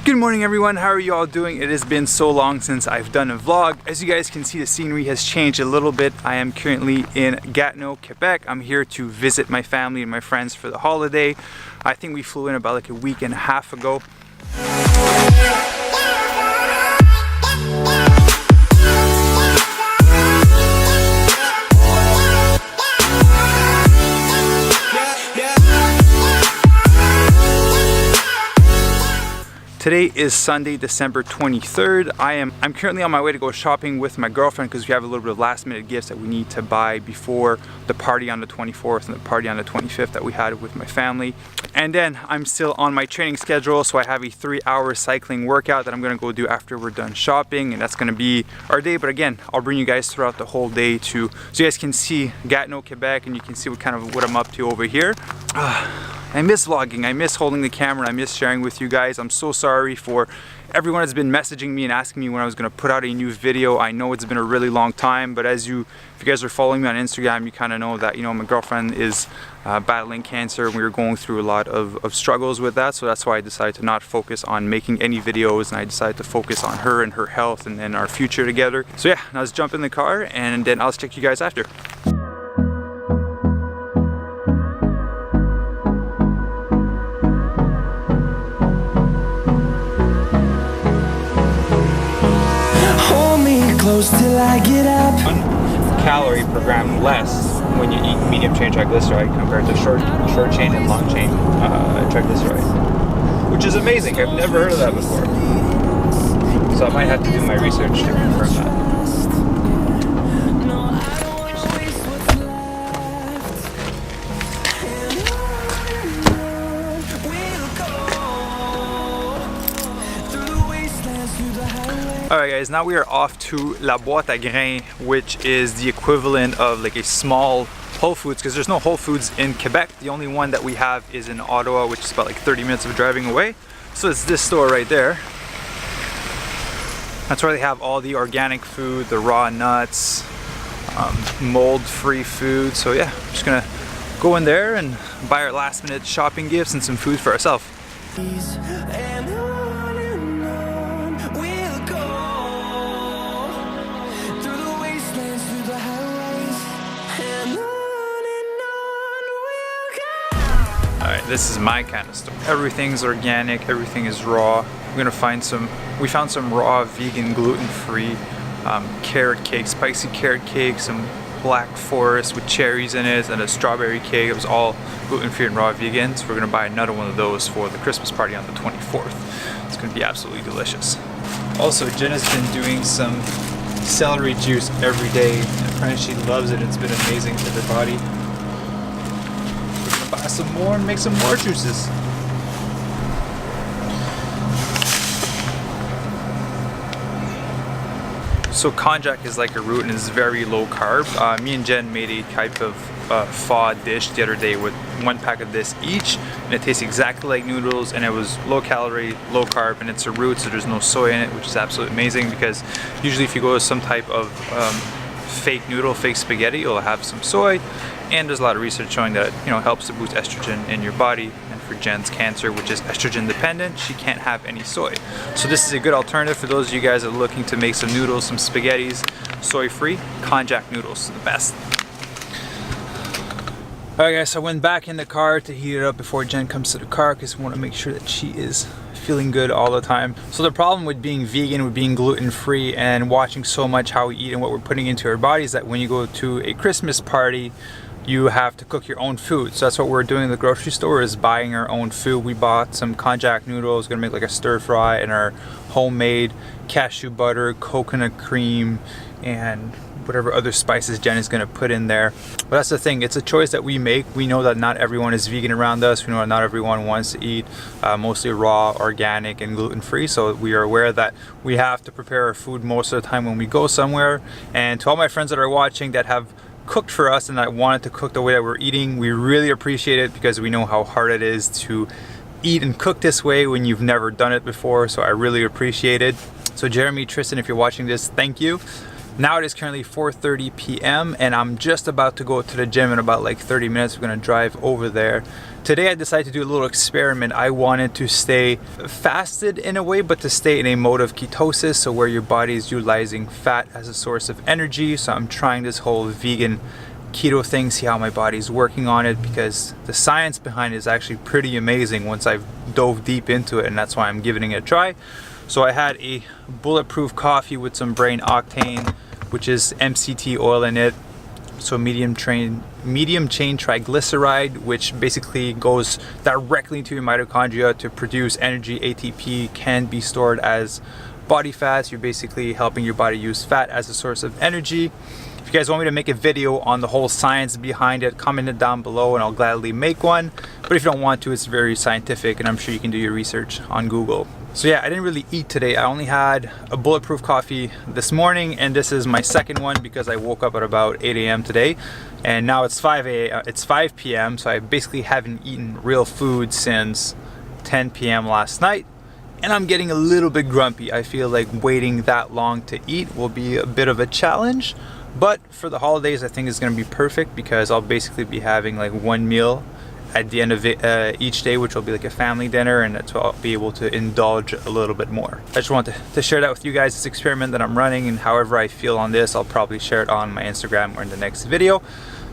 Good morning everyone, how are you all doing? It has been so long since I've done a vlog. As you guys can see, the scenery has changed a little bit. I am currently in Gatineau, Quebec. I'm here to visit my family and my friends for the holiday. I think we flew in about like a week and a half ago. Today is Sunday, December 23rd. I'm currently on my way to go shopping with my girlfriend because we have a little bit of last minute gifts that we need to buy before the party on the 24th and the party on the 25th that we had with my family. And then I'm still on my training schedule, so I have a 3-hour cycling workout that I'm gonna go do after we're done shopping, and that's gonna be our day. But again, I'll bring you guys throughout the whole day so you guys can see Gatineau, Quebec, and you can see what I'm up to over here. I miss vlogging, I miss holding the camera, I miss sharing with you guys. I'm so sorry for everyone that's been messaging me and asking me when I was gonna put out a new video. I know it's been a really long time, but if you guys are following me on Instagram, you kind of know that, my girlfriend is battling cancer, and we were going through a lot of struggles with that. So that's why I decided to not focus on making any videos, and I decided to focus on her and her health and then our future together. So yeah, now let's jump in the car and then I'll check you guys after. Till I get up. 1 calorie per gram less when you eat medium chain triglyceride compared to short chain and long chain triglyceride, which is amazing. I've never heard of that before, so I might have to do my research to confirm that. Alright guys, now we are off to La Boîte à Grains, which is the equivalent of like a small Whole Foods, because there's no Whole Foods in Quebec. The only one that we have is in Ottawa, which is about like 30 minutes of driving away. So it's this store right there. That's where they have all the organic food, the raw nuts, mold-free food. So yeah, I'm just gonna go in there and buy our last minute shopping gifts and some food for ourselves. Alright, this is my kind of store. Everything's organic, everything is raw. We found some raw, vegan, gluten-free carrot cake, spicy carrot cake, some black forest with cherries in it, and a strawberry cake. It was all gluten-free and raw vegan, so we're gonna buy another one of those for the Christmas party on the 24th. It's gonna be absolutely delicious. Also, Jen has been doing some celery juice every day. Apparently she loves it. It's been amazing for her body. Buy some more and make some more juices. So konjac is like a root and is very low carb. Me and Jen made a type of pho dish the other day with 1 pack of this each, and it tastes exactly like noodles, and it was low calorie, low carb, and it's a root, so there's no soy in it, which is absolutely amazing, because usually if you go to some type of fake noodle, fake spaghetti, you'll have some soy, and there's a lot of research showing that it helps to boost estrogen in your body. And for Jen's cancer, which is estrogen dependent, she can't have any soy. So this is a good alternative for those of you guys that are looking to make some noodles, some spaghettis, soy free. Konjac noodles, the best. Alright guys, so I went back in the car to heat it up before Jen comes to the car, because we want to make sure that she is feeling good all the time. So the problem with being vegan, with being gluten-free, and watching so much how we eat and what we're putting into our bodies, that when you go to a Christmas party, you have to cook your own food. So that's what we're doing in the grocery store, is buying our own food. We bought some konjac noodles, gonna make like a stir fry, and our homemade cashew butter, coconut cream, and whatever other spices Jen is gonna put in there. But that's the thing, it's a choice that we make. We know that not everyone is vegan around us. We know that not everyone wants to eat mostly raw, organic, and gluten-free. So we are aware that we have to prepare our food most of the time when we go somewhere. And to all my friends that are watching that have cooked for us and that wanted to cook the way that we're eating, we really appreciate it, because we know how hard it is to eat and cook this way when you've never done it before. So I really appreciate it. So Jeremy, Tristan, if you're watching this, thank you. Now it is currently 4:30 p.m. and I'm just about to go to the gym in about like 30 minutes. We're gonna drive over there. Today I decided to do a little experiment. I wanted to stay fasted in a way, but to stay in a mode of ketosis, so where your body is utilizing fat as a source of energy. So I'm trying this whole vegan keto thing, see how my body's working on it, because the science behind it is actually pretty amazing once I've dove deep into it, and that's why I'm giving it a try. So I had a bulletproof coffee with some brain octane, which is MCT oil in it, so medium chain triglyceride, which basically goes directly to your mitochondria to produce energy. ATP can be stored as body fats. You're basically helping your body use fat as a source of energy. If you guys want me to make a video on the whole science behind it, comment it down below and I'll gladly make one. But if you don't want to, it's very scientific and I'm sure you can do your research on Google. So yeah, I didn't really eat today. I only had a bulletproof coffee this morning, and this is my second one because I woke up at about 8 a.m. today, and now it's 5 p.m. so I basically haven't eaten real food since 10 p.m. last night, and I'm getting a little bit grumpy. I feel like waiting that long to eat will be a bit of a challenge, but for the holidays I think it's going to be perfect because I'll basically be having like one meal at the end of each day, which will be like a family dinner, and that's why I'll be able to indulge a little bit more. I just wanted to share that with you guys, this experiment that I'm running, and however I feel on this, I'll probably share it on my Instagram or in the next video.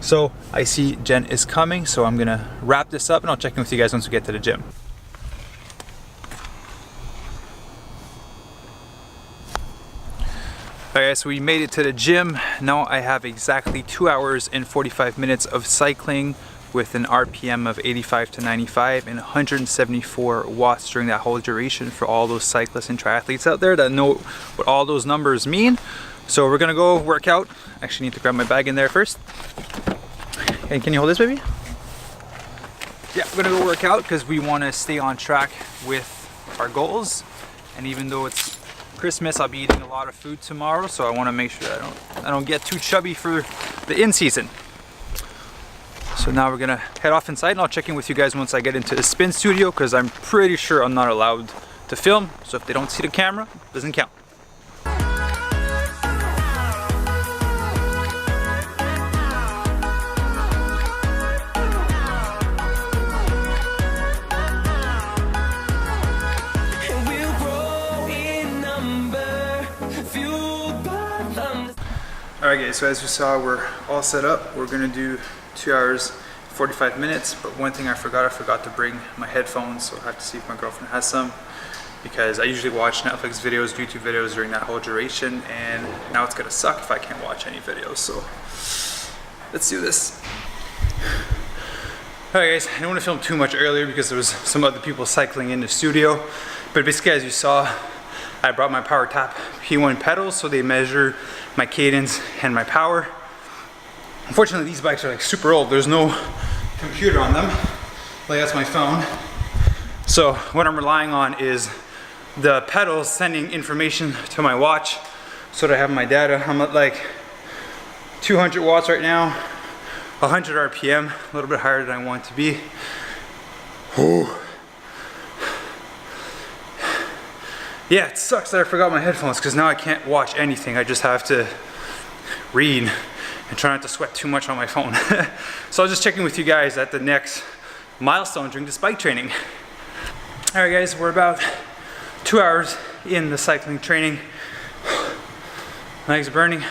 So I see Jen is coming, so I'm gonna wrap this up and I'll check in with you guys once we get to the gym. Alright guys, so we made it to the gym. Now I have exactly 2 hours and 45 minutes of cycling with an RPM of 85 to 95 and 174 watts during that whole duration for all those cyclists and triathletes out there that know what all those numbers mean. So we're gonna go work out. Actually need to grab my bag in there first. And can you hold this, baby? Yeah, we're gonna go work out because we want to stay on track with our goals. And even though it's Christmas, I'll be eating a lot of food tomorrow, so I want to make sure I don't get too chubby for the in-season. So now we're gonna head off inside and I'll check in with you guys once I get into the spin studio, because I'm pretty sure I'm not allowed to film. So if they don't see the camera, it doesn't count. Alright guys, so as you saw, we're all set up. We're gonna do 2 hours 45 minutes, but one thing I forgot to bring my headphones, so I'll have to see if my girlfriend has some, because I usually watch Netflix videos, YouTube videos during that whole duration, and now it's gonna suck if I can't watch any videos, so let's do this. Alright guys, I didn't want to film too much earlier because there was some other people cycling in the studio, but basically as you saw, I brought my Power Tap P1 pedals, so they measure my cadence and my power. Unfortunately, these bikes are like super old. There's no computer on them. Like, that's my phone. So what I'm relying on is the pedals sending information to my watch so that I have my data. I'm at like 200 watts right now, 100 RPM, a little bit higher than I want to be. Ooh. Yeah, it sucks that I forgot my headphones because now I can't watch anything. I just have to read and try not to sweat too much on my phone. So I'll just check in with you guys at the next milestone during this bike training. All right guys, we're about 2 hours in the cycling training. My legs are burning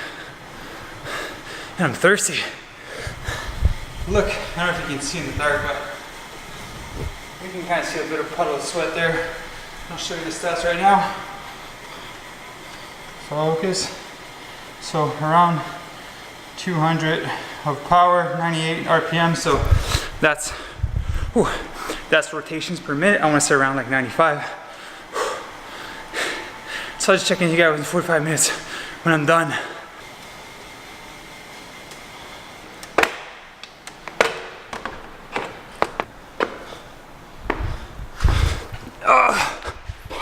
and I'm thirsty. Look, I don't know if you can see in the dark, but you can kind of see a bit of puddle of sweat there. I'll show you the stats right now. Focus. So around 200 of power, 98 RPM. So that's rotations per minute. I want to say around like 95. So I'll just check in with you guys within 45 minutes when I'm done.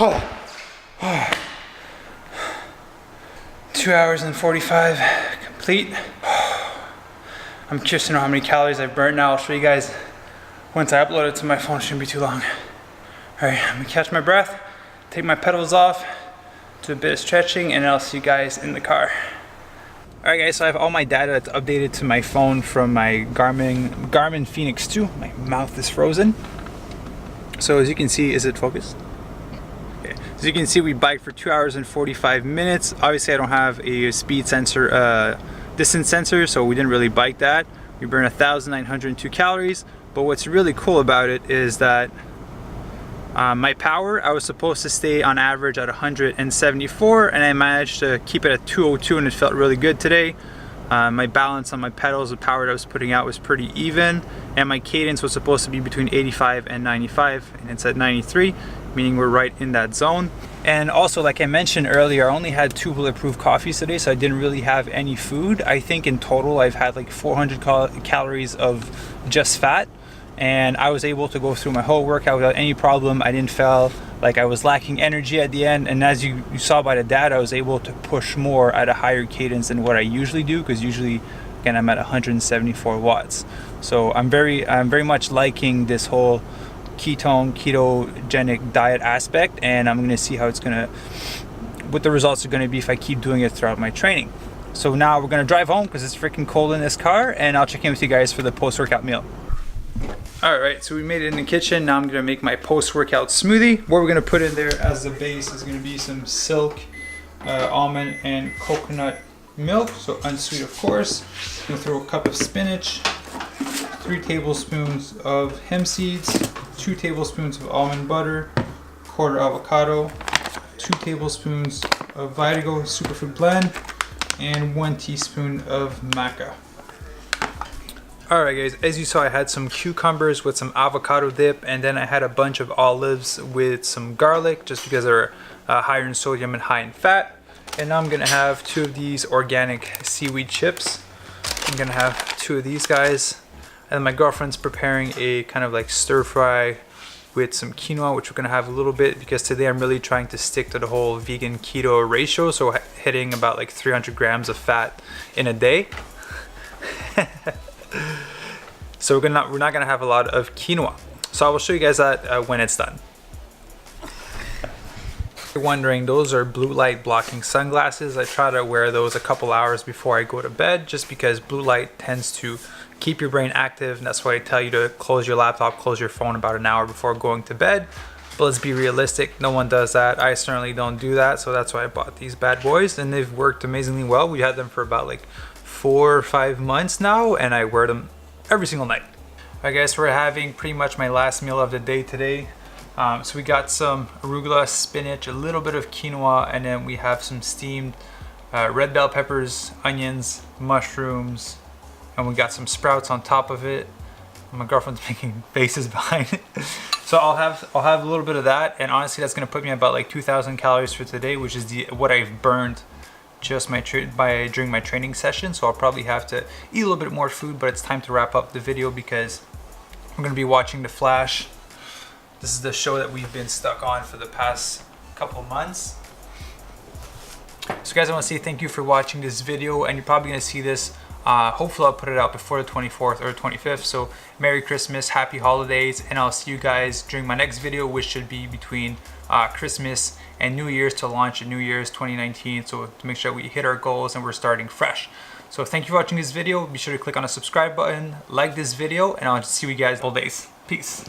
Oh. 2 hours and 45 complete. I'm curious to know how many calories I've burnt now. I'll show you guys once I upload it to my phone. It shouldn't be too long. Alright, I'm gonna catch my breath, take my pedals off, do a bit of stretching, and I'll see you guys in the car. Alright guys, so I have all my data that's updated to my phone from my Garmin Phoenix 2. My mouth is frozen. So as you can see, is it focused? Okay. As you can see, we biked for 2 hours and 45 minutes. Obviously I don't have a speed sensor, distance sensor, so we didn't really bike that. We burned 1,902 calories, but what's really cool about it is that my power, I was supposed to stay on average at 174, and I managed to keep it at 202, and it felt really good today. My balance on my pedals, the power that I was putting out was pretty even, and my cadence was supposed to be between 85 and 95, and it's at 93, meaning we're right in that zone. And also, like I mentioned earlier, I only had 2 bulletproof coffees today, so I didn't really have any food. I think in total I've had like 400 calories of just fat. And I was able to go through my whole workout without any problem. I didn't feel like I was lacking energy at the end, and as you saw by the data, I was able to push more at a higher cadence than what I usually do, because usually, again, I'm at 174 watts. So I'm very much liking this whole ketogenic diet aspect, and I'm gonna see how it's gonna, what the results are gonna be if I keep doing it throughout my training. So now we're gonna drive home because it's freaking cold in this car, and I'll check in with you guys for the post-workout meal. Alright, so we made it in the kitchen. Now I'm going to make my post-workout smoothie. What we're going to put in there as the base is going to be some silk, almond, and coconut milk. So unsweet, of course. I'm going to throw a cup of spinach, 3 tablespoons of hemp seeds, 2 tablespoons of almond butter, quarter avocado, 2 tablespoons of Vitago superfood blend, and 1 teaspoon of maca. Alright guys, as you saw, I had some cucumbers with some avocado dip, and then I had a bunch of olives with some garlic, just because they're higher in sodium and high in fat. And now I'm going to have 2 of these organic seaweed chips. I'm going to have 2 of these guys. And my girlfriend's preparing a kind of like stir fry with some quinoa, which we're going to have a little bit, because today I'm really trying to stick to the whole vegan keto ratio, so hitting about like 300 grams of fat in a day. So we're not gonna have a lot of quinoa. So I will show you guys that when it's done. If you're wondering, those are blue light blocking sunglasses. I try to wear those a couple hours before I go to bed, just because blue light tends to keep your brain active, and that's why I tell you to close your laptop, close your phone about an hour before going to bed. But let's be realistic, no one does that. I certainly don't do that, so that's why I bought these bad boys, and they've worked amazingly well. We had them for about like 4 or 5 months now, and I wear them every single night. Alright guys, we're having pretty much my last meal of the day today. So we got some arugula, spinach, a little bit of quinoa, and then we have some steamed red bell peppers, onions, mushrooms, and we got some sprouts on top of it. My girlfriend's making faces behind it. So I'll have a little bit of that, and honestly that's gonna put me about like 2,000 calories for today, which is what I've burned just during my training session. So I'll probably have to eat a little bit more food, but it's time to wrap up the video because I'm gonna be watching The Flash. This is the show that we've been stuck on for the past couple months. So guys, I want to say thank you for watching this video, and you're probably gonna see this, hopefully I'll put it out before the 24th or 25th. So Merry Christmas, Happy Holidays, and I'll see you guys during my next video, which should be between Christmas and New Year's, to launch in New Year's 2019, so to make sure we hit our goals and we're starting fresh. So thank you for watching this video. Be sure to click on the subscribe button, like this video, and I'll see you guys all days. Peace.